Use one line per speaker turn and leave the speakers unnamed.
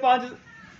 5